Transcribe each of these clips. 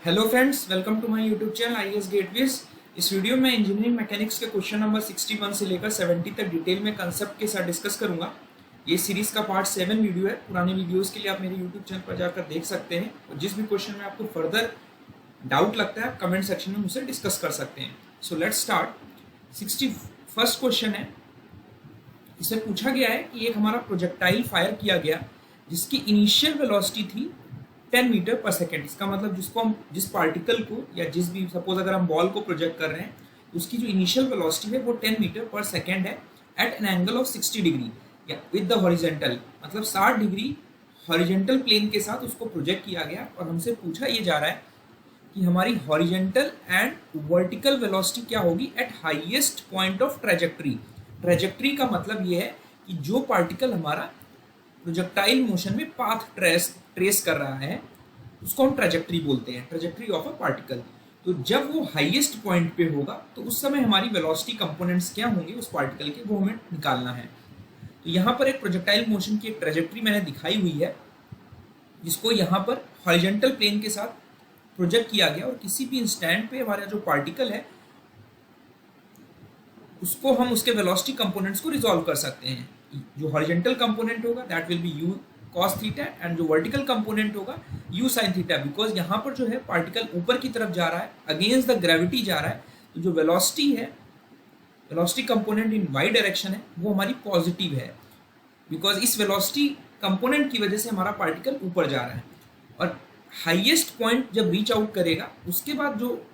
Hello friends, welcome to my YouTube channel IES-GATEWiz। इस video में engineering mechanics के question number 61 से लेकर 70 तक डिटेल में कंसेप्ट के साथ डिस्कस करूंगा। ये सीरीज का पार्ट 7 वीडियो है। पुराने वीडियोस के लिए आप मेरे यूट्यूब चैनल पर जाकर देख सकते हैं और जिस भी क्वेश्चन में आपको फर्दर डाउट लगता है आप कमेंट सेक्शन में मुझसे डिस्कस कर सकते हैं। So let's start. 61st question है। इससे पूछा गया है कि एक हमारा प्रोजेक्टाइल फायर किया गया जिसकी इनिशियल वेलोसिटी थी 10 मीटर पर सेकेंड। इसका मतलब जिस पार्टिकल को या जिस भी सपोज अगर हम बॉल को प्रोजेक्ट कर रहे हैं तो उसकी जो इनिशियल वेलोसिटी है वो 10 मीटर पर सेकेंड है at an angle of 60 degree या विद द हॉरिजेंटल, मतलब 60 डिग्री हॉरिजेंटल प्लेन के साथ उसको प्रोजेक्ट किया गया। और हमसे पूछा ये जा रहा है कि हमारी हॉरिजेंटल एंड वर्टिकल वेलोसिटी क्या होगी eight highest point of trajectory. Trajectory का मतलब ये है कि जो पार्टिकल हमारा प्रोजेक्टाइल मोशन में पाथ ट्रेस कर रहा है उसको हम ट्रेजेक्ट्री बोलते हैं, ट्रेजेक्ट्री ऑफ अ पार्टिकल। तो जब वो हाईएस्ट पॉइंट पे होगा तो उस समय हमारी वेलोसिटी कंपोनेंट्स क्या होंगे उस पार्टिकल के, वो हमें निकालना है। तो यहाँ पर एक प्रोजेक्टाइल मोशन की एक ट्रेजेक्ट्री मैंने दिखाई हुई है जिसको यहाँ पर हॉरिजेंटल प्लेन के साथ प्रोजेक्ट किया गया और किसी भी इंस्टेंट पे हमारा जो पार्टिकल है उसको हम उसके वेलोसिटी कंपोनेंट्स को रिजॉल्व कर सकते हैं। जो हॉरिजेंटल कंपोनेंट होगा that will B you cos theta and जो वर्टिकल कंपोनेंट होगा यू साइन थीटा, बिकॉज यहाँ पर जो है पार्टिकल ऊपर की तरफ जा रहा है, अगेंस्ट द ग्रेविटी जा रहा है। तो जो वेलोसिटी है, velocity component in Y direction है वो हमारी पॉजिटिव है, बिकॉज इस वेलोसिटी कंपोनेंट की वजह से हमारा पार्टिकल ऊपर जा रहा है। और हाईएस्ट पॉइंट जब रीच आउट करेगा उसके बाद जो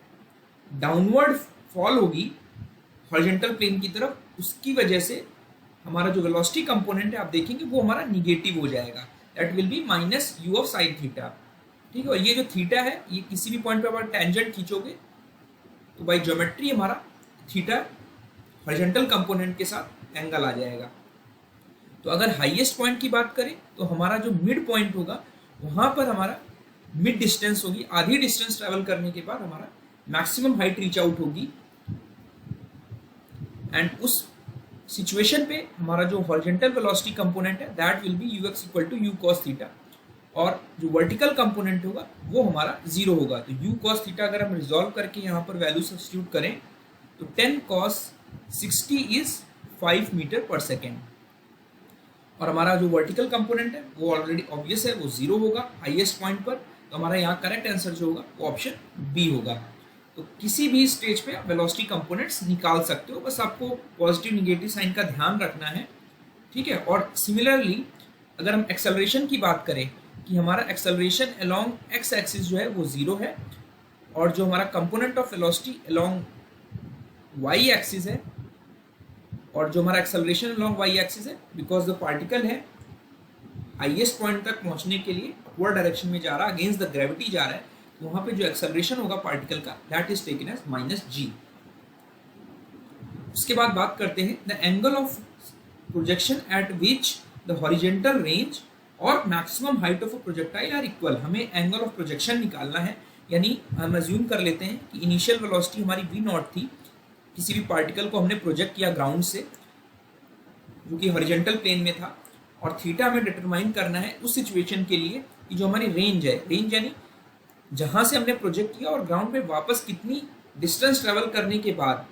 डाउनवर्ड फॉल होगी हॉरिजेंटल प्लेन की तरफ, उसकी वजह से हमारा जो वेलोसिटी कंपोनेंट है आप देखेंगे वो हमारा निगेटिव हो जाएगा, that will B minus you of sine theta. ठीक है, और ये जो थीटा है ये किसी भी पॉइंट पे आप टेंजेंट खींचोगे तो बाय ज्योमेट्री हमारा थीटा हॉरिजेंटल कंपोनेंट के साथ एंगल आ जाएगा। तो अगर हाईएस्ट पॉइंट की बात करें तो हमारा जो मिड पॉइंट होगा वहां पर हमारा मिड डिस्टेंस होगी, आधी डिस्टेंस ट्रेवल करने के बाद हमारा मैक्सिमम हाइट रीच आउट होगी। एंड उस सिचुएशन पे हमारा जो हॉरिजेंटल वेलोसिटी कंपोनेंट है that will be ux equal to U cos theta, और जो वर्टिकल कंपोनेंट होगा वो हमारा 0 होगा। तो यू कॉस थीटा अगर हम रिजॉल्व करके यहाँ पर वैल्यू सब्स्टिट्यूट करें तो 10 cos 60 इज 5 मीटर पर सेकेंड। और हमारा जो वर्टिकल कंपोनेंट है वो ऑलरेडी ऑब्वियस है, वो 0 होगा हाईएस्ट पॉइंट पर। तो हमारा यहाँ करेक्ट आंसर जो होगा वो ऑप्शन बी होगा। तो किसी भी स्टेज पे आप वेलोसिटी कंपोनेंट्स निकाल सकते हो, बस आपको पॉजिटिव निगेटिव साइन का ध्यान रखना है। ठीक है, और सिमिलरली अगर हम एक्सेलरेशन की बात करें कि हमारा एक्सेलरेशन अलोंग एक्स एक्सिस जो है वो 0 है और जो हमारा component of velocity along Y axis है, और जो हमारा एक्सेलरेशन अलोंग वाई एक्सिस है बिकॉज द पार्टिकल है हाईएस्ट पॉइंट तक पहुंचने के लिए अपवर्ड डायरेक्शन में जा रहा है, अगेंस्ट द ग्रेविटी जा रहा है, तो वहां पे जो एक्सेलरेशन होगा पार्टिकल का that is taken as minus g. उसके बाद बात करते हैं the angle of projection at which the horizontal range और maximum height of a projectile are equal. हमें एंगल ऑफ प्रोजेक्शन निकालना है, यानी हम अज्यूम कर लेते हैं कि इनिशियल वेलोसिटी हमारी v नॉट थी, किसी भी पार्टिकल को हमने प्रोजेक्ट किया ग्राउंड से जो कि हॉरिजेंटल प्लेन में था, और थीटा हमें डिटरमाइन करना है उस सिचुएशन के लिए कि जो हमारी रेंज है, रेंज यानी जहां से हमने प्रोजेक्ट किया और ग्राउंड पे वापस कितनी डिस्टेंस ट्रेवल करने के बाद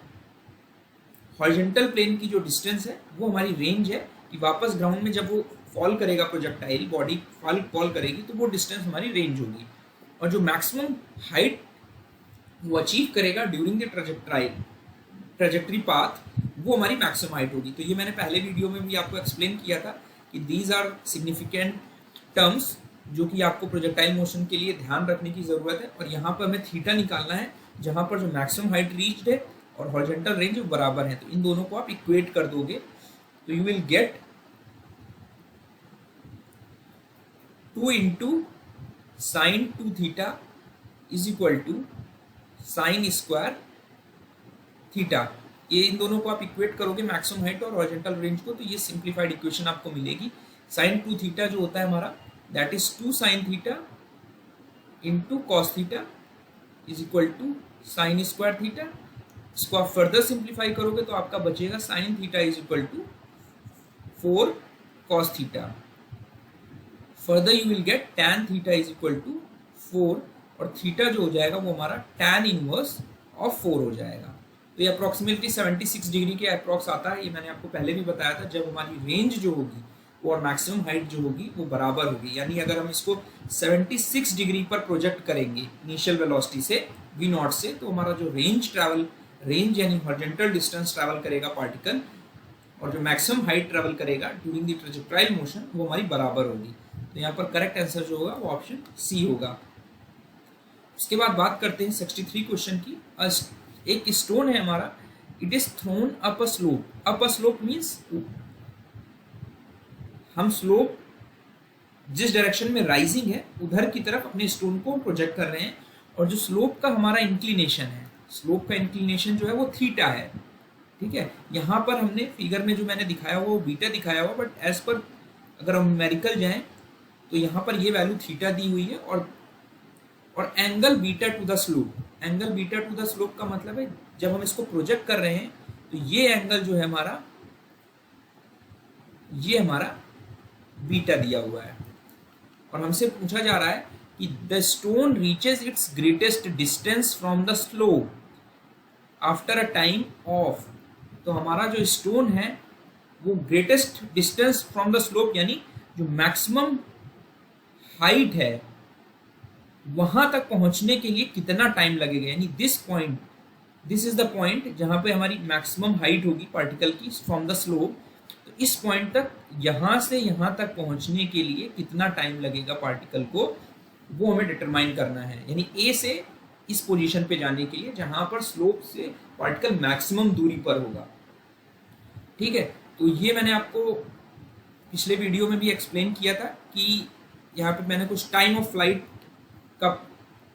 हॉरिजेंटल प्लेन की जो डिस्टेंस है वो हमारी रेंज है, कि वापस ग्राउंड में जब वो फॉल करेगा प्रोजेक्टाइल बॉडी फॉल करेगी तो वो डिस्टेंस हमारी रेंज होगी। और जो मैक्सिमम हाइट वो अचीव करेगा ड्यूरिंग द ट्रेजेक्ट्री पाथ वो हमारी मैक्सिमम हाइट होगी। तो ये मैंने पहले वीडियो में भी आपको एक्सप्लेन किया था कि दीज आर सिग्निफिकेंट टर्म्स जो कि आपको प्रोजेक्टाइल मोशन के लिए ध्यान रखने की जरूरत है। और यहाँ पर हमें थीटा निकालना है जहाँ पर जो मैक्सिमम हाइट रीच्ड है और हॉरिजेंटल रेंज बराबर है, तो इन दोनों को आप इक्वेट कर दोगे तो you will get 2 into sine 2 theta is equal to sine square theta. ये इन दोनों को आप इक्वेट करोगे मैक्सिमम हाइट और हॉरिजेंटल रेंज को, तो ये सिंप्लीफाइड इक्वेशन आपको मिलेगी। साइन 2 थीटा जो होता है हमारा that is 2 sin theta into cos theta is equal to sin square theta। इसको आप फर्दर सिंप्लीफाई करोगे तो आपका बचेगा sin theta is equal to 4 cos theta। Further you will get tan theta is equal to 4 और theta जो हो जाएगा वो हमारा tan इनवर्स ऑफ 4 हो जाएगा। तो ये अप्रॉक्सीमेटली 76 डिग्री के अप्रॉक्स आता है। ये मैंने आपको पहले भी बताया था, जब हमारी रेंज जो होगी वो और मैक्सिमम हाइट जो होगी वो बराबर होगी। यानी अगर हम इसको 76 डिग्री पर प्रोजेक्ट करेंगे इनिशियल वेलोसिटी से v0 से, तो हमारा जो रेंज यानी हॉरिजॉन्टल डिस्टेंस ट्रैवल करेगा पार्टिकल और जो मैक्सिमम हाइट ट्रैवल करेगा ड्यूरिंग द ट्रैजेक्टोरियल मोशन वो हमारी बराबर होगी। तो यहाँ पर करेक्ट आंसर जो होगा वो ऑप्शन सी होगा। उसके बाद बात करते हैं 63 क्वेश्चन की। एक स्टोन है हमारा, it is thrown up a slope. Up a slope means हम स्लोप जिस डायरेक्शन में राइजिंग है उधर की तरफ अपने स्टोन को प्रोजेक्ट कर रहे हैं, और जो स्लोप का हमारा इंक्लिनेशन है, स्लोप का इंक्लिनेशन जो है वो थीटा है। ठीक है, यहाँ पर हमने फिगर में जो मैंने दिखाया हुआ वो बीटा दिखाया हुआ, बट एज पर अगर हम न्यूमेरिकल जाएं तो यहाँ पर ये वैल्यू थीटा दी हुई है और angle beta two the slope. Angle beta two the slope का मतलब है जब हम इसको प्रोजेक्ट कर रहे हैं तो ये एंगल जो है हमारा, ये हमारा बीटा दिया हुआ है, और हमसे पूछा जा रहा है कि the stone reaches it's greatest distance from the slope after a time of. तो हमारा जो स्टोन है वो greatest distance from the slope यानी जो मैक्सिमम हाइट है वहां तक पहुंचने के लिए कितना टाइम लगेगा। यानी दिस इज द पॉइंट जहां पे हमारी मैक्सिमम हाइट होगी पार्टिकल की फ्रॉम द स्लोप। तो इस पॉइंट तक, यहां से यहां तक पहुंचने के लिए कितना टाइम लगेगा पार्टिकल को, वो हमें डिटरमाइन करना है। यानी ए से इस पोजीशन पे जाने के लिए जहां पर स्लोप से पार्टिकल मैक्सिमम दूरी पर होगा। ठीक है, तो ये मैंने आपको पिछले वीडियो में भी एक्सप्लेन किया था कि यहाँ पे मैंने कुछ टाइम ऑफ फ्लाइट का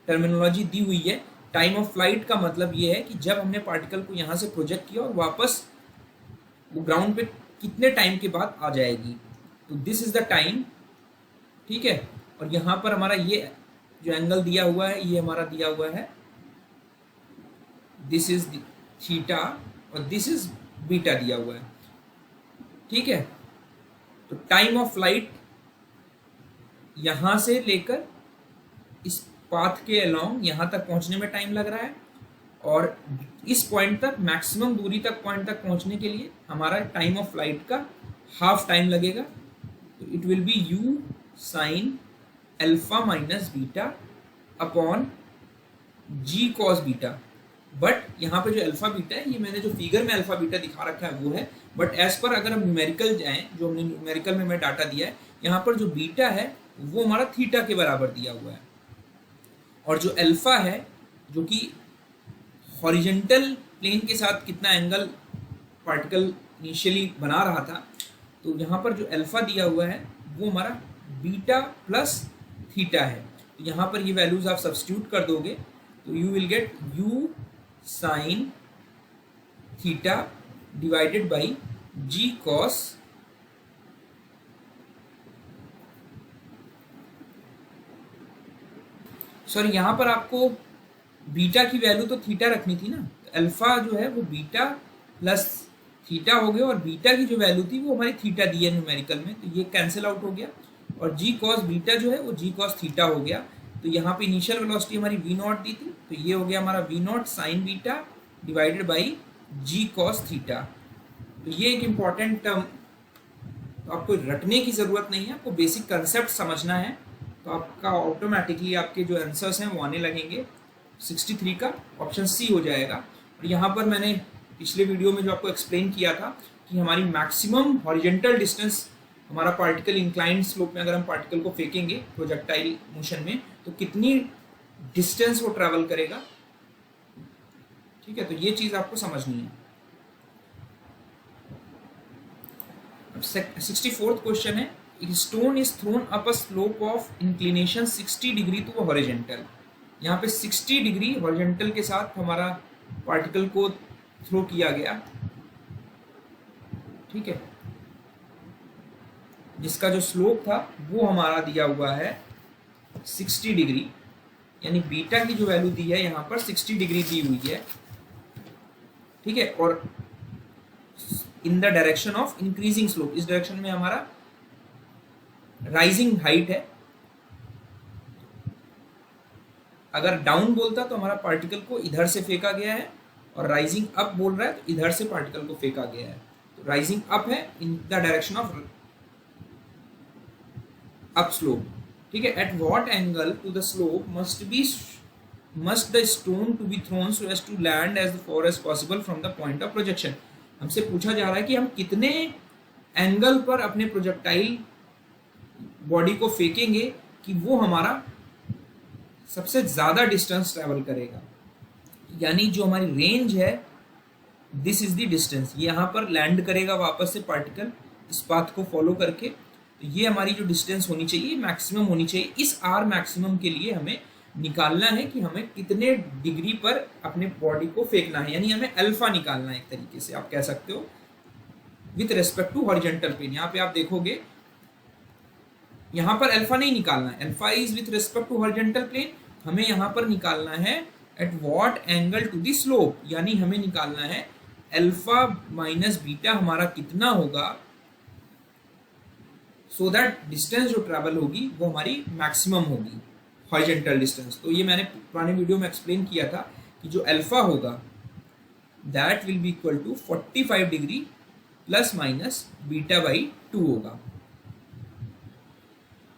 टर्मिनोलॉजी दी हुई है। टाइम ऑफ फ्लाइट का मतलब ये है कि जब हमने पार्टिकल को यहाँ से प्रोजेक्ट किया और वापस वो ग्राउंड पे कितने टाइम के बाद आ जाएगी, तो दिस इज द टाइम। ठीक है, और यहाँ पर हमारा ये जो एंगल दिया हुआ है ये हमारा दिया हुआ है, दिस इज थीटा और दिस इज बीटा दिया हुआ है। ठीक है, तो टाइम ऑफ फ्लाइट यहां से लेकर इस पाथ के अलोंग यहां तक पहुंचने में टाइम लग रहा है, और इस पॉइंट तक मैक्सिमम दूरी तक पॉइंट तक पहुंचने के लिए हमारा टाइम ऑफ फ्लाइट का हाफ टाइम लगेगा। तो it will B u sine alpha minus beta upon g cos beta. But यहाँ पे जो अल्फा बीटा है, ये मैंने जो फिगर में अल्फा बीटा दिखा रखा है वो है, बट एज पर अगर हम न्यूमेरिकल जाएं, जो हमने न्यूमेरिकल में मैं डाटा दिया है, यहाँ पर जो बीटा है वो हमारा थीटा के बराबर दिया हुआ है, और जो अल्फा है जो कि हॉरिजॉन्टल प्लेन के साथ कितना एंगल पार्टिकल इनिशियली बना रहा था, तो यहाँ पर जो अल्फा दिया हुआ है वो हमारा बीटा प्लस थीटा है। तो यहाँ पर ये वैल्यूज आप सब्स्टिट्यूट कर दोगे तो you will gate u sine theta divided by g cos sorry यहाँ पर आपको बीटा की वैल्यू तो थीटा रखनी थी ना, तो अल्फा जो है वो बीटा प्लस थीटा हो गया, और बीटा की जो वैल्यू थी वो हमारी थीटा दी है न्यूमेरिकल में, तो ये कैंसिल आउट हो गया, और जी कॉस बीटा जो है वो जी कॉस थीटा हो गया। तो यहाँ पे इनिशियल वेलोसिटी हमारी वी नॉट दी थी, तो ये हो गया हमारा V naught sine beta divided by G cos theta. तो ये एक इम्पॉर्टेंट टर्म, तो आपको रटने की ज़रूरत नहीं है, आपको बेसिक कंसेप्ट समझना है, तो आपका ऑटोमेटिकली आपके जो आंसर्स हैं वो आने लगेंगे। 63 का ऑप्शन सी हो जाएगा। और यहाँ पर मैंने पिछले वीडियो में जो आपको एक्सप्लेन किया था कि हमारी मैक्सिमम हॉरिजॉन्टल डिस्टेंस, हमारा पार्टिकल इंक्लाइंड स्लोप में अगर हम पार्टिकल को फेंकेंगे प्रोजेक्टाइल मोशन में, तो कितनी डिस्टेंस वो ट्रैवल करेगा। ठीक है, तो ये चीज़ आपको समझनी है। अब 64th क्वेश्चन है, stone is thrown up a slope of inclination 60 degree to horizontal. यहाँ पे 60 डिग्री हॉरिजॉन्टल के साथ हमारा पार्टिकल को थ्रो किया गया। ठीक है, जिसका जो स्लोप था वो हमारा दिया हुआ है 60 डिग्री, यानी बीटा की जो वैल्यू दी है यहाँ पर 60 डिग्री दी हुई है। ठीक है, और इन the direction of increasing slope, इस डायरेक्शन में हमारा राइजिंग हाइट है। अगर डाउन बोलता तो हमारा पार्टिकल को इधर से फेंका गया है, और राइजिंग अप बोल रहा है तो इधर से पार्टिकल को फेंका गया है। तो राइजिंग अप है in the direction of up slope, ठीक है। At what angle to the slope must the stone to be thrown so as to land as far as possible from the point of projection. हमसे पूछा जा रहा है कि हम कितने एंगल पर अपने प्रोजेक्टाइल बॉडी को फेंकेंगे कि वो हमारा सबसे ज्यादा डिस्टेंस ट्रैवल करेगा, यानी जो हमारी रेंज है दिस इज द डिस्टेंस। ये यहाँ पर लैंड करेगा वापस से पार्टिकल इस पाथ को फॉलो करके, तो ये हमारी जो डिस्टेंस होनी चाहिए मैक्सिमम होनी चाहिए। इस आर मैक्सिमम के लिए हमें निकालना है कि हमें कितने डिग्री पर अपने बॉडी को फेंकना है, यानी हमें अल्फा निकालना है एक तरीके से आप कह सकते हो, with respect to horizontal plane. यहाँ पे आप देखोगे यहाँ पर अल्फा नहीं निकालना है, alpha is with respect to horizontal plane. हमें यहाँ पर निकालना है at what angle to the slope, यानी हमें निकालना है अल्फा माइनस बीटा हमारा कितना होगा, सो दैट डिस्टेंस जो ट्रैवल होगी वो हमारी मैक्सिमम होगी, हॉरिजॉन्टल डिस्टेंस। तो ये मैंने पुराने वीडियो में एक्सप्लेन किया था कि जो अल्फा होगा that will be equal to 45 degree plus minus beta by 2 होगा,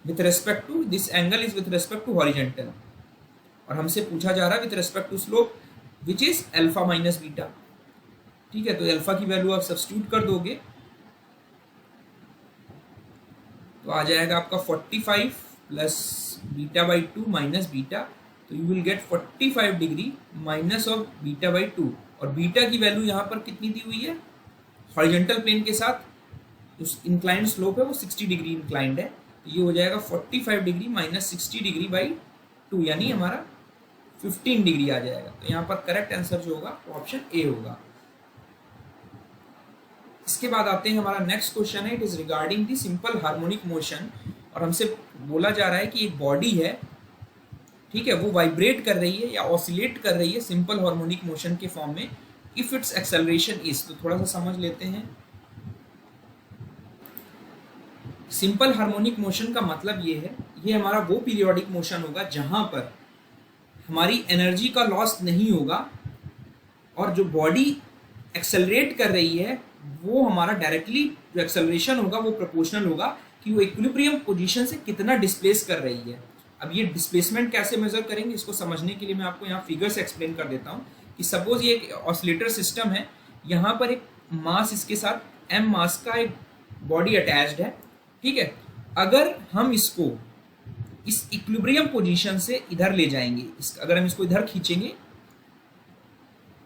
with respect to this angle is with respect to horizontal, और हमसे पूछा जा रहा है with respect to slope which is alpha minus beta, ठीक है। तो अल्फा की वैल्यू आप सब्स्टिट्यूट कर दोगे तो आ जाएगा आपका 45 plus beta by 2 minus beta, तो you will get 45 degree minus of beta by 2, और बीटा की वैल्यू यहाँ पर कितनी दी हुई है, हॉरिजॉन्टल प्लेन के साथ उस इंक्लाइंड स्लोप है वो 60 डिग्री इंक्लाइंड है, तो ये हो जाएगा 45 डिग्री माइनस 60 डिग्री बाई 2, यानी हमारा 15 डिग्री आ जाएगा। तो यहाँ पर करेक्ट आंसर जो होगा वो ऑप्शन ए होगा। इसके बाद आते हैं हमारा नेक्स्ट क्वेश्चन है, it is regarding the simple harmonic motion, और हमसे बोला जा रहा है कि एक बॉडी है, ठीक है, वो वाइब्रेट कर रही है या ऑसिलेट कर रही है सिंपल हार्मोनिक मोशन के फॉर्म में, इफ इट्स एक्सेलरेशन इज। तो थोड़ा सा समझ लेते हैं। सिंपल हार्मोनिक मोशन का मतलब ये है, ये हमारा वो पीरियोडिक मोशन होगा जहां पर हमारी एनर्जी का लॉस नहीं होगा, और जो बॉडी एक्सेलरेट कर रही है वो हमारा डायरेक्टली जो एक्सेलरेशन होगा वो प्रोपोर्शनल होगा कि वो इक्विलिब्रियम पोजीशन से कितना डिस्प्लेस कर रही है। अब ये डिस्प्लेसमेंट कैसे मेजर करेंगे, इसको समझने के लिए मैं आपको यहाँ फिगर से एक्सप्लेन कर देता हूँ कि सपोज ये एक ऑसिलेटर सिस्टम है, यहाँ पर एक मास इसके साथ m मास का एक बॉडी अटैच्ड है, ठीक है। अगर हम इसको इस इक्विलिब्रियम पोजीशन से इधर ले जाएंगे, अगर हम इसको इधर खींचेंगे,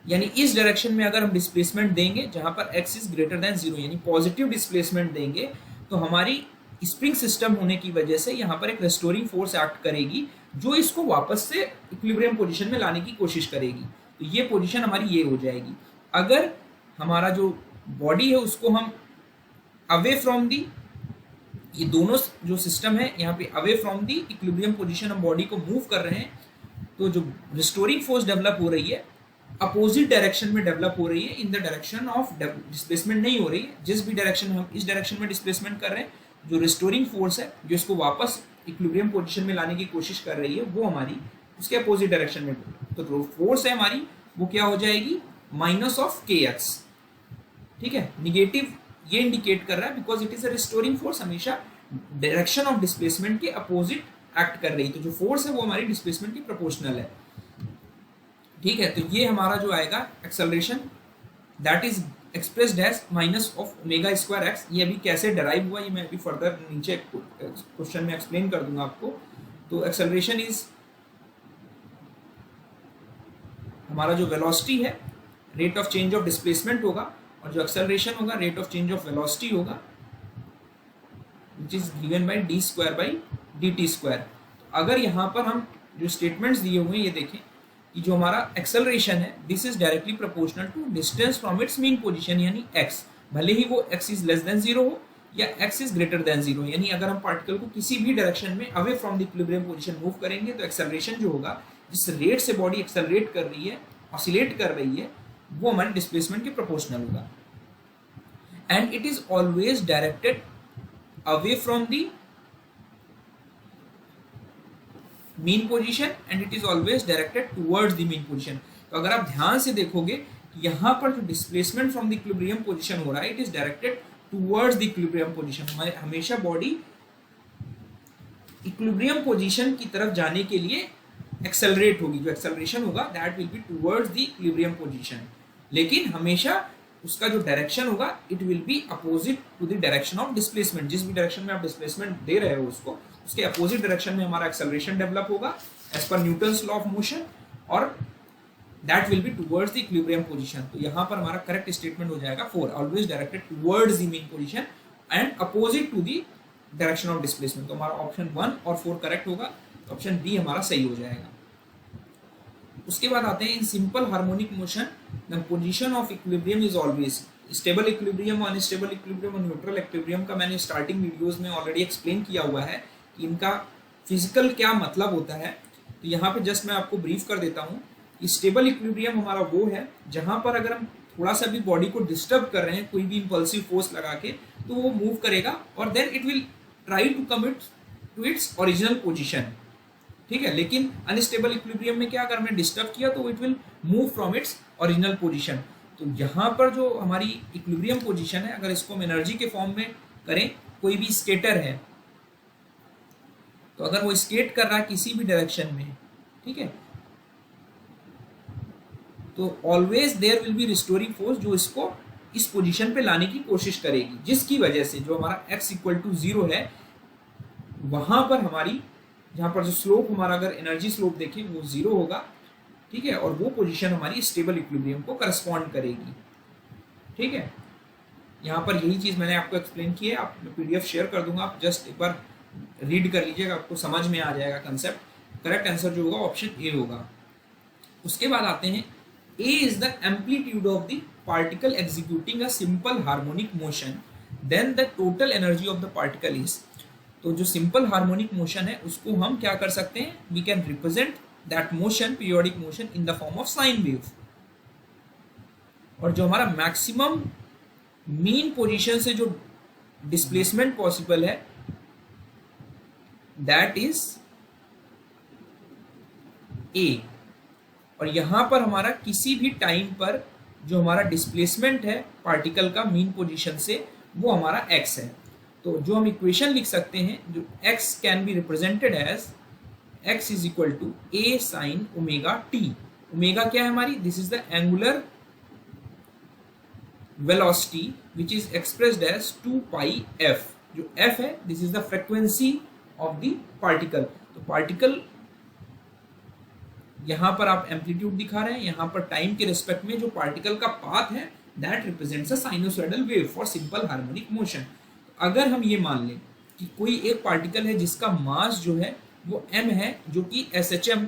यानी इस डायरेक्शन में अगर हम डिस्प्लेसमेंट देंगे जहां पर x इज ग्रेटर देन 0, यानी पॉजिटिव डिस्प्लेसमेंट देंगे, तो हमारी स्प्रिंग सिस्टम होने की वजह से यहाँ पर एक रेस्टोरिंग फोर्स एक्ट करेगी जो इसको वापस से इक्विलिब्रियम पोजीशन में लाने की कोशिश करेगी। तो ये पोजीशन हमारी ये हो जाएगी। अगर हमारा जो बॉडी है उसको हम अवे फ्रॉम दी, ये दोनों जो सिस्टम है यहाँ पे away from the equilibrium position हम बॉडी को मूव कर रहे हैं, तो जो रिस्टोरिंग फोर्स डेवलप हो रही है अपोजिट डायरेक्शन में डेवलप हो रही है, in the direction of displacement नहीं हो रही है। जिस भी डायरेक्शन में हम इस डायरेक्शन में डिस्प्लेसमेंट कर रहे हैं, जो रिस्टोरिंग फोर्स है जो इसको वापस इक्विलिब्रियम पोजीशन में लाने की कोशिश कर रही है वो हमारी उसके अपोजिट डायरेक्शन में, तो जो फोर्स है हमारी वो क्या हो जाएगी, माइनस ऑफ kx, ठीक है। निगेटिव ये इंडिकेट कर रहा है because it is a restoring force, हमेशा डायरेक्शन ऑफ डिस्प्लेसमेंट के अपोजिट एक्ट कर रही है, तो जो फोर्स है वो हमारी डिस्प्लेसमेंट की प्रोपोर्शनल है, ठीक है। तो ये हमारा जो आएगा acceleration that is expressed as minus of omega square X. ये अभी कैसे डराइव हुआ ये मैं अभी फर्दर नीचे क्वेश्चन में एक्सप्लेन कर दूंगा आपको। तो एक्सेलरेशन इज हमारा जो वेलोसिटी है, rate of change of displacement होगा, और जो एक्सेलरेशन होगा rate of change of velocity होगा, which is given by d square by d t square. अगर यहाँ पर हम जो स्टेटमेंट्स दिए हुए हैं ये देखें कि जो हमारा एक्सेलरेशन है this is directly proportional to distance from its mean position, यानी x, भले ही वो x इज लेस देन 0 हो या x इज ग्रेटर देन 0, यानी अगर हम पार्टिकल को किसी भी डायरेक्शन में away from the equilibrium position move करेंगे तो एक्सेलरेशन जो होगा, जिस रेट से बॉडी एक्सेलरेट कर रही है, ऑसिलेट कर रही है, वो हमारे डिस्प्लेसमेंट के प्रोपोर्शनल होगा। And it is always directed away from the mean position and it is always directed towards the mean position. तो अगर आप ध्यान से देखोगे यहाँ पर जो displacement from the equilibrium position हो रहा है it is directed towards the equilibrium position. हमेशा बॉडी इक्विलिब्रियम पोजीशन की तरफ जाने के लिए एक्सेलरेट होगी, जो एक्सेलरेशन होगा that will be towards the equilibrium position, लेकिन हमेशा उसका जो डायरेक्शन होगा it will be opposite to the direction of displacement. जिस भी डायरेक्शन में आप डिस्प्लेसमेंट दे रहे हो उसको, उसके अपोजिट डायरेक्शन में हमारा एक्सेलरेशन डेवलप होगा as per Newton's law of motion, और that will be towards the equilibrium position. तो यहाँ पर हमारा करेक्ट स्टेटमेंट हो जाएगा 4, always directed towards the mean position and opposite to the direction of displacement. तो हमारा ऑप्शन 1 और 4 करेक्ट होगा, तो ऑप्शन बी हमारा सही हो जाएगा। उसके बाद आते हैं in simple harmonic motion the position of equilibrium is always stable equilibrium, unstable equilibrium और न्यूट्रल इक्विलिब्रियम का मैंने स्टार्टिंग वीडियोस में ऑलरेडी एक्सप्लेन किया हुआ है कि इनका फिजिकल क्या मतलब होता है। तो यहाँ पे जस्ट मैं आपको ब्रीफ कर देता हूँ कि स्टेबल इक्विलिब्रियम हमारा वो है जहाँ पर अगर हम थोड़ा सा भी बॉडी को डिस्टर्ब कर रहे हैं कोई भी इंपल्सिव फोर्स लगा के, तो वो मूव करेगा और then it will try to commit to its original position, ठीक है। लेकिन अनस्टेबल इक्विलिब्रियम में क्या, अगर हमने डिस्टर्ब किया तो it will move from its original position. तो यहाँ पर जो हमारी इक्विलिब्रियम पोजीशन है, अगर इसको हम एनर्जी के फॉर्म में करें, कोई भी स्केटर है तो अगर वो स्केट कर रहा है किसी भी डायरेक्शन में, ठीक है, तो always there will be restoring force जो इसको इस पोजीशन पे लाने की कोशिश करेगी, जिसकी वजह से जो हमारा x इक्वल टू 0 है वहां पर हमारी, जहां पर जो स्लोप हमारा अगर एनर्जी स्लोप देखें वो 0 होगा, ठीक है, और वो पोजीशन हमारी स्टेबल इक्विलिब्रियम को करस्पॉन्ड करेगी, ठीक है। यहाँ पर यही चीज मैंने आपको एक्सप्लेन की है, आप PDF शेयर कर दूंगा, आप जस्ट एक बार रीड कर लीजिएगा, आपको समझ में आ जाएगा कंसेप्ट। करेक्ट आंसर जो होगा ऑप्शन ए होगा। उसके बाद आते हैं A is the amplitude of the particle executing a simple harmonic motion, then the total energy of the particle is। तो जो simple harmonic motion है उसको हम क्या कर सकते हैं, we can represent that motion, periodic motion in the form of sine wave। और जो हमारा maximum mean position से जो displacement possible है that is A। और यहाँ पर हमारा किसी भी टाइम पर जो हमारा डिस्प्लेसमेंट है पार्टिकल का मीन पोजीशन से वो हमारा x है। तो जो हम इक्वेशन लिख सकते हैं, जो x can be represented as x is equal to a sine omega t। Omega क्या है हमारी, this is the angular velocity which is expressed as 2 pi f। जो f है this is the frequency of the particle. तो particle यहाँ पर आप amplitude दिखा रहे हैं, यहाँ पर टाइम के रिस्पेक्ट में जो पार्टिकल का पाथ है that represents a sinusoidal wave for simple harmonic motion. अगर हम ये मान लें कि कोई एक पार्टिकल है जिसका मास जो है वो m है, जो कि SHM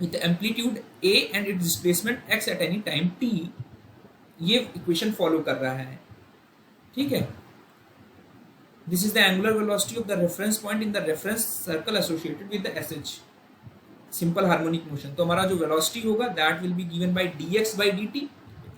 with amplitude a and its displacement x at any time t, ये इक्वेशन फॉलो कर रहा है, ठीक है। This is the angular velocity of the reference point in the reference circle associated with the SH simple harmonic motion. तो हमारा जो velocity होगा that will be given by dx by dt,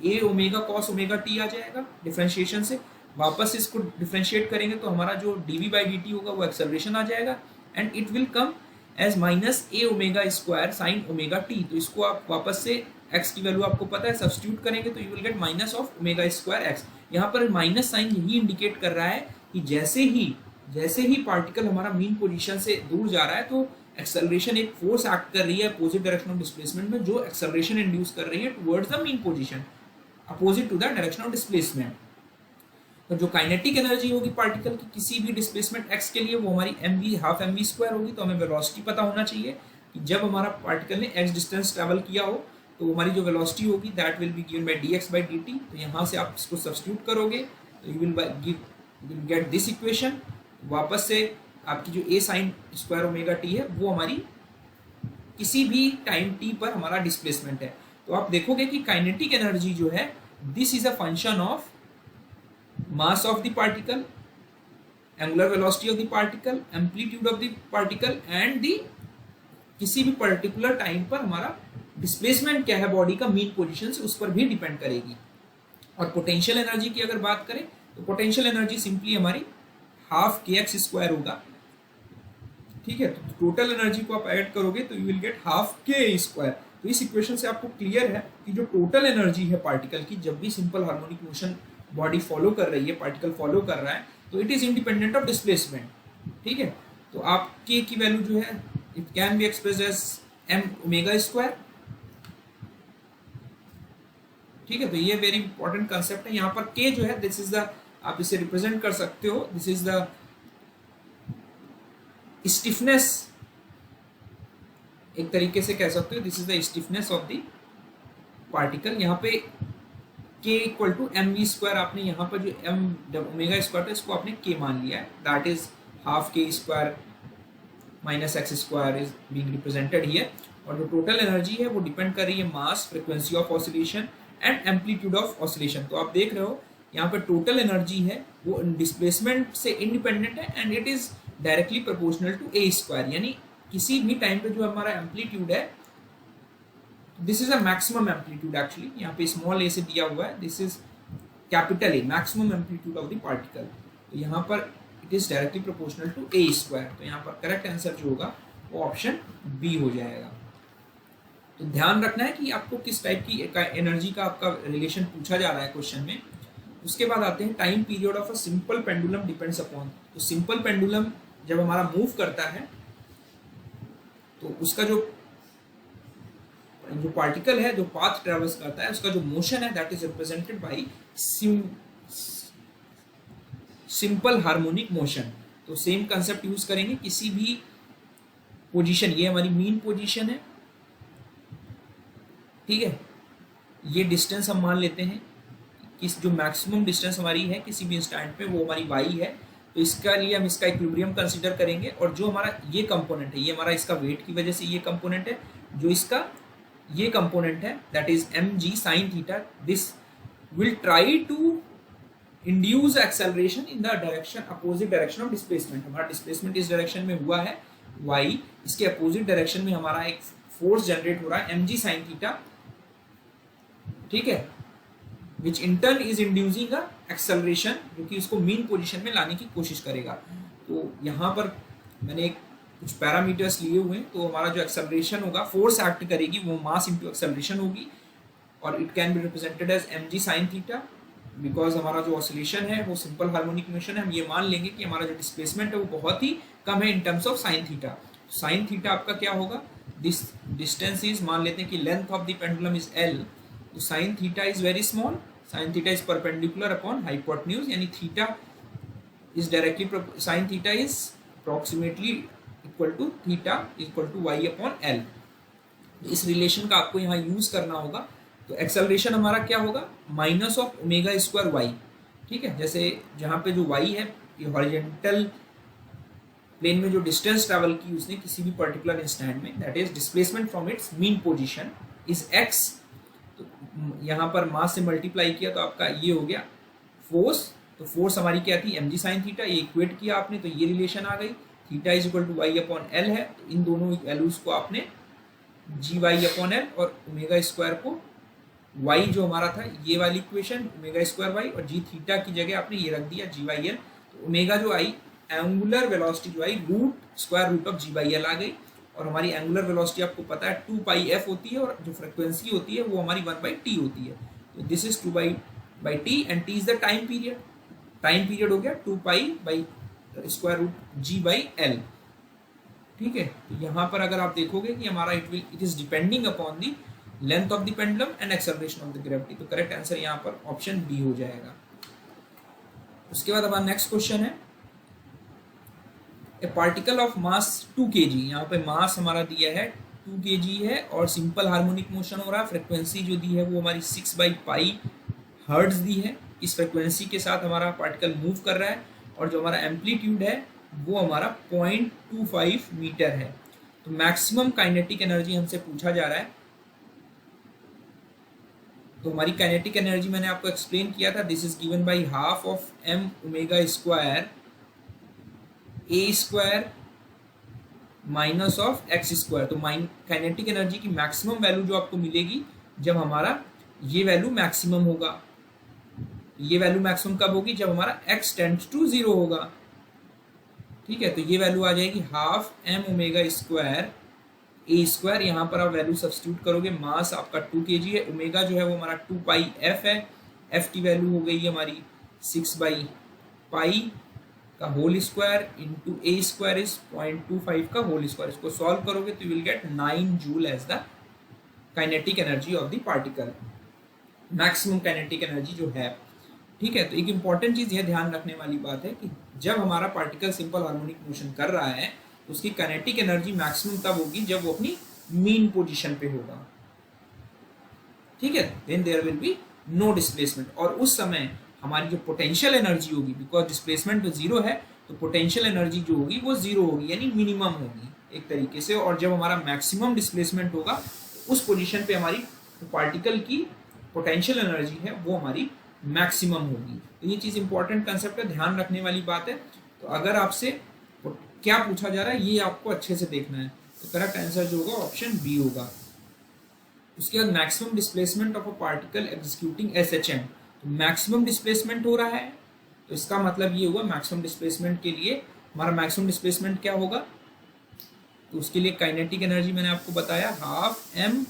a omega cos omega t आ जाएगा differentiation से। वापस इसको differentiate करेंगे तो हमारा जो dv बाय dt होगा वो एक्सेलरेशन आ जाएगा and it will come as minus a omega square sine omega t। तो इसको आप वापस से x की वैल्यू आपको पता है, सब्स्टिट्यूट करेंगे तो you will get minus of omega square x। यहाँ पर माइनस साइन यही इंडिकेट कर रहा है कि जैसे ही पार्टिकल हमारा मीन पोजीशन से दूर जा रहा है तो एक्सेलरेशन एक फोर्स एक्ट कर रही है अपोजिट डायरेक्शन ऑफ डिस्प्लेसमेंट में, जो एक्सेलरेशन इंड्यूस कर रही है towards the mean position opposite to the direction of displacement. तो जो काइनेटिक एनर्जी होगी पार्टिकल की किसी भी डिस्प्लेसमेंट x के लिए वो हमारी mv हाफ mv स्क्वायर होगी। तो हमें वेलोसिटी पता होना चाहिए कि जब हमारा पार्टिकल ने x डिस्टेंस ट्रेवल किया हो तो हमारी जो वेलोसिटी होगी that will be given by dx by dt। तो यहाँ से आप इसको सब्स्टिट्यूट करोगे तो you will get this equation. वापस से आपकी जो a sine square omega t है वो हमारी किसी भी टाइम t पर हमारा डिस्प्लेसमेंट है। तो आप देखोगे कि काइनेटिक एनर्जी जो है this is a function of mass of the particle, angular velocity of the particle, amplitude of the particle and the किसी भी पर्टिकुलर टाइम पर हमारा डिस्प्लेसमेंट क्या है बॉडी का मीन पोजीशन से, उस पर भी डिपेंड करेगी। और पोटेंशियल एनर्जी की अगर बात करें तो पोटेंशियल एनर्जी सिंपली हमारी हाफ kx स्क्वायर होगा, ठीक है, तो टोटल एनर्जी को आप ऐड करोगे तो यू विल गेट हाफ के स्क्वायर। तो इस इक्वेशन से आपको क्लियर है कि जो टोटल एनर्जी है पार्टिकल की, जब भी simple harmonic motion body follow कर रही है, पार्टिकल फॉलो कर रहा है, तो it is independent of displacement. ठीक है, तो आप के की वैल्यू जो है it can be expressed as M omega square. ठीक है, तो ये वेरी इंपॉर्टेंट कंसेप्ट है। यहाँ पर के जो है दिस इज द, आप इसे रिप्रेजेंट कर सकते हो, दिस इज द स्टिफनेस, एक तरीके से कह सकते हो this is the stiffness of the particle. यहाँ पे k equal to M V square, आपने यहाँ पर जो एम ओमेगा स्क्वायर था इसको आपने k मान लिया है, दैट इज हाफ के square minus x square is being represented here. और जो टोटल एनर्जी है वो डिपेंड कर रही है mass, frequency of oscillation and amplitude of oscillation. तो आप देख रहे हो यहाँ पर टोटल एनर्जी है वो डिस्प्लेसमेंट से इंडिपेंडेंट है and it is directly proportional to A square, यानी किसी भी टाइम पे जो हमारा एम्पलीट्यूड है, this is a maximum amplitude actually, यहाँ पे स्मॉल ए से दिया हुआ है, this is capital A, maximum amplitude of the particle. तो यहाँ पर it is directly proportional to A square. तो यहाँ पर करेक्ट आंसर जो होगा वो ऑप्शन बी हो जाएगा। तो ध्यान रखना है कि आपको किस टाइप की एनर्जी का आपका रिलेशन पूछा जा रहा है क्वेश्चन में। उसके बाद आते हैं time period of a simple pendulum depends upon. तो सिंपल पेंडुलम जब हमारा मूव करता है तो उसका जो पार्टिकल है, जो पाथ ट्रेवल्स करता है, उसका जो मोशन है that is represented by simple harmonic motion. तो सेम कंसेप्ट यूज करेंगे, किसी भी पोजीशन, ये हमारी मीन पोजीशन है, ठीक है, ये डिस्टेंस हम मान लेते हैं कि जो मैक्सिमम डिस्टेंस हमारी है किसी भी इंस्टेंट पे वो हमारी y है। तो इसका लिए हम इसका इक्विलिब्रियम कंसीडर करेंगे, और जो हमारा ये कंपोनेंट है, ये हमारा इसका वेट की वजह से ये कंपोनेंट है, जो इसका ये कंपोनेंट है that is mg sin theta, this will try to induce acceleration in the direction, opposite direction of displacement. हमारा डिस्प्लेसमेंट इस डायरेक्शन में हुआ है y, इसके अपोजिट डायरेक्शन में हमारा एक फोर्स जनरेट हो रहा है mg sin थीटा, ठीक है, which in turn is inducing a acceleration, जो कि उसको मीन पोजीशन में लाने की कोशिश करेगा। तो यहाँ पर मैंने कुछ पैरामीटर्स लिए हुए हैं, तो हमारा जो एक्सेलरेशन होगा, फोर्स एक्ट करेगी वो मास इंटू एक्सेलरेशन होगी, और it can be represented as mg sin theta, because हमारा जो ऑसिलेशन है वो सिंपल हार्मोनिक मोशन है। हम ये मान लेंगे कि हमारा जो डिस्प्लेसमेंट है वो बहुत ही कम है in terms of sine theta. Sine theta आपका क्या होगा, दिस डिस्टेंस इज, मान लेते हैं कि length of the pendulum is l, तो sine theta is very small, sine theta is perpendicular upon hypotenuse, यानी theta is directly, sine theta is approximately equal to theta equal to y upon l। इस relation का आपको यहाँ use करना होगा। तो acceleration हमारा क्या होगा, minus of omega square y, ठीक है, जैसे जहाँ पे जो y है ये हॉरिजॉन्टल प्लेन में जो डिस्टेंस ट्रैवल की उसने किसी भी पर्टिकुलर इंस्टेंट में, that is displacement from its mean position is x। तो यहाँ पर मास से मल्टीप्लाई किया तो आपका ये हो गया फोर्स। तो फोर्स हमारी क्या थी, mg sin थीटा, ये इक्वेट किया आपने तो ये रिलेशन आ गई, theta is equal to y upon l है, तो इन दोनों वैल्यूज को आपने gy अपॉन l और ओमेगा स्क्वायर को y जो हमारा था ये वाली इक्वेशन ओमेगा स्क्वायर y, और g थीटा की जगह आपने ये रख दिया g by l। तो ओमेगा जो आई एंगुलर वेलोसिटी जो आई root square root of g by l आ गई, और हमारी एंगुलर वेलोसिटी आपको पता है 2 पाई f होती है, और जो फ्रीक्वेंसी होती है वो हमारी 1 बाई t होती है। तो this is 2 by t and t is the time period. Time period हो गया 2 pi by square root g by l, ठीक है। तो यहाँ पर अगर आप देखोगे कि हमारा it is depending upon the length of the pendulum and acceleration of the gravity. तो करेक्ट आंसर यहाँ पर ऑप्शन डी हो जाएगा। उसके बाद हमारा नेक्स्ट क्वेश्चन है, ए पार्टिकल ऑफ मास 2 kg, यहाँ पे मास हमारा दिया है 2 kg है, और सिंपल हार्मोनिक मोशन हो रहा है, फ्रिक्वेंसी जो दी है वो हमारी 6 बाई पाई हर्ट्ज दी है। इस फ्रिक्वेंसी के साथ हमारा पार्टिकल मूव कर रहा है, और जो हमारा एम्पलीट्यूड है वो हमारा 0.25 मीटर है। तो मैक्सिमम काइनेटिक एनर्जी हमसे पूछा जा रहा है। तो हमारी काइनेटिक एनर्जी मैंने आपको एक्सप्लेन किया था, this is given by half of m omega square a square minus of x square. तो काइनेटिक एनर्जी की मैक्सिमम वैल्यू जो आपको मिलेगी जब हमारा ये वैल्यू मैक्सिमम होगा। ये वैल्यू मैक्सिमम कब होगी, जब हमारा x टेंड्स टू 0 होगा। ठीक है, तो ये वैल्यू आ जाएगी हाफ एम ओमेगा स्क्वायर ए स्क्वायर। यहाँ पर आप वैल्यू सब्स्टिट्यूट करोगे, मास आपका 2 kg है, ओमेगा जो है वो हमारा 2 पाई एफ है, एफ की वैल्यू हो गई है हमारी 6 बाई पाई का whole square into A square is 0.25 का होल स्क्वायर। इसको सॉल्व करोगे तो you will get 9 joule as the kinetic energy of the particle, maximum kinetic energy जो है। ठीक है, तो एक इंपॉर्टेंट चीज यह ध्यान रखने वाली बात है कि जब हमारा पार्टिकल सिंपल हार्मोनिक मोशन कर रहा है तो उसकी काइनेटिक एनर्जी मैक्सिमम तब होगी जब वो अपनी मीन पोजीशन पे होगा। ठीक है, then there will be no displacement, और उस समय हमारी जो पोटेंशियल एनर्जी होगी, बिकॉज डिस्प्लेसमेंट तो जीरो है तो पोटेंशियल एनर्जी जो होगी वो जीरो होगी, यानी मिनिमम होगी एक तरीके से। और जब हमारा मैक्सिमम डिस्प्लेसमेंट होगा तो उस पोजीशन पे हमारी पार्टिकल की पोटेंशियल एनर्जी है वो हमारी मैक्सिमम होगी। तो ये चीज़ इंपॉर्टेंट कंसेप्ट है, ध्यान रखने वाली बात है। तो अगर आपसे क्या पूछा जा रहा है ये आपको अच्छे से देखना है, तो करेक्ट आंसर जो होगा ऑप्शन बी होगा। उसके बाद maximum displacement of a particle executing SHM, तो मैक्सिमम डिस्प्लेसमेंट हो रहा है तो इसका मतलब ये हुआ मैक्सिमम डिस्प्लेसमेंट के लिए हमारा मैक्सिमम डिस्प्लेसमेंट क्या होगा, तो उसके लिए काइनेटिक एनर्जी मैंने आपको बताया हाफ एम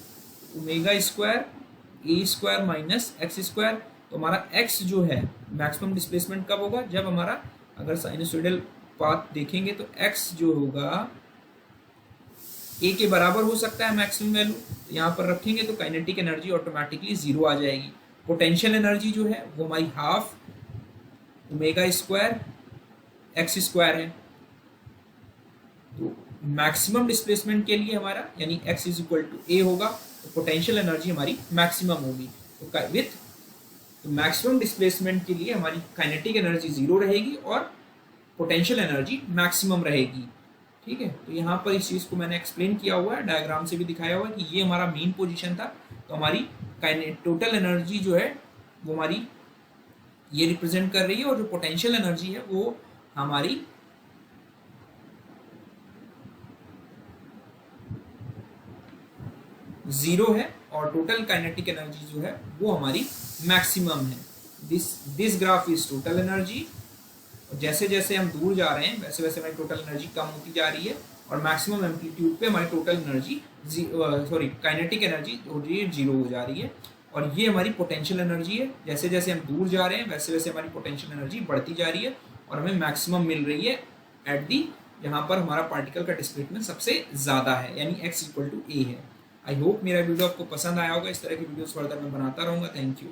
ओमेगा स्क्वायर ए स्क्वायर माइनस एक्स स्क्वायर। तो हमारा x जो है मैक्सिमम डिस्प्लेसमेंट कब होगा, जब हमारा अगर साइनसोइडल पाथ देखेंगे तो x जो होगा a के बराबर हो सकता है मैक्सिमम वैल्यू, तो यहाँ पर रखेंगे तो काइनेटिक एनर्जी ऑटोमेटिकली जीरो आ जाएगी। पोटेंशियल एनर्जी जो है वो हमारी half omega square X square है। तो मैक्सिमम डिस्प्लेसमेंट के लिए हमारा यानी x is equal to a होगा, तो पोटेंशियल एनर्जी हमारी मैक्सिमम होगी। तो विथ मैक्सिमम डिस्प्लेसमेंट के लिए हमारी काइनेटिक एनर्जी जीरो रहेगी और पोटेंशियल एनर्जी मैक्सिमम रहेगी। ठीक है, तो यहाँ पर इस चीज़ को मैंने एक्सप्लेन किया हुआ है, डायग्राम से भी दिखाया हुआ है कि ये हमारा मेन पोजीशन था, तो हमारी टोटल एनर्जी जो है वो हमारी ये रिप्रेजेंट कर रही है, और जो पोटेंशियल एनर्जी है वो हमारी जीरो है, और टोटल काइनेटिक एनर्जी जो है वो हमारी मैक्सिमम है। This graph is total energy, जैसे जैसे हम दूर जा रहे हैं वैसे वैसे हमारी टोटल एनर्जी कम होती जा रही है, और मैक्सिमम एम्पलीट्यूड पे हमारी टोटल एनर्जी काइनेटिक एनर्जी हो रही है जीरो हो जा रही है। और ये हमारी पोटेंशियल एनर्जी है, जैसे जैसे हम दूर जा रहे हैं वैसे वैसे हमारी पोटेंशियल एनर्जी बढ़ती जा रही है और हमें मैक्सिमम मिल रही है एट दी जहाँ पर हमारा पार्टिकल का डिस्प्लेसमेंट सबसे ज़्यादा है, यानी x इक्वल टू a है। आई होप मेरा वीडियो आपको पसंद आया होगा, इस तरह की वीडियोस फर्दर मैं बनाता रहूँगा। Thank you.